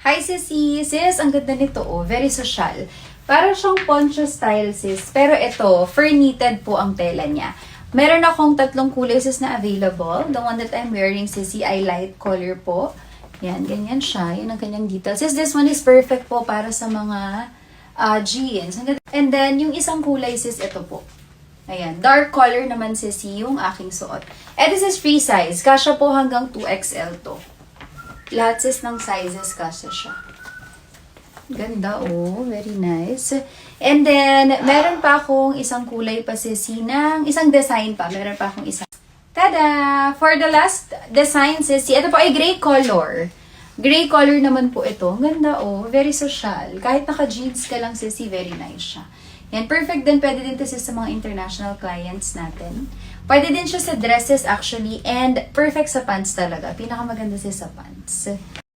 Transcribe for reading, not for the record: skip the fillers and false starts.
Hi, sissy! Sis, ang ganda nito, oh. Very social. Para siyang poncho style, sis. Pero ito, fur knitted po ang tela niya. Meron akong tatlong kulay, sis, na available. The one that I'm wearing, sissy, ay light color po. Yan, ganyan siya. Yun ang kanyang details. Sis, this one is perfect po para sa mga jeans. And then, yung isang kulay, sis, ito po. Ayan, dark color naman, sissy, yung aking suot. And this is free size. Kasya po hanggang 2XL to. Lahat sis ng sizes kasi siya. Ganda, oh. Very nice. And then, meron pa akong isang kulay pa sis, isang design pa. Meron pa akong isang. Tada! For the last design sis, ito po ay gray color. Gray color naman po ito. Ang ganda, oh. Very social. Kahit naka-jeans ka lang sis, very nice siya. Yan, perfect din. Pwede din ito sis sa mga international clients natin. Pwede din siya sa dresses actually and perfect sa pants talaga. Pinakamaganda siya sa pants.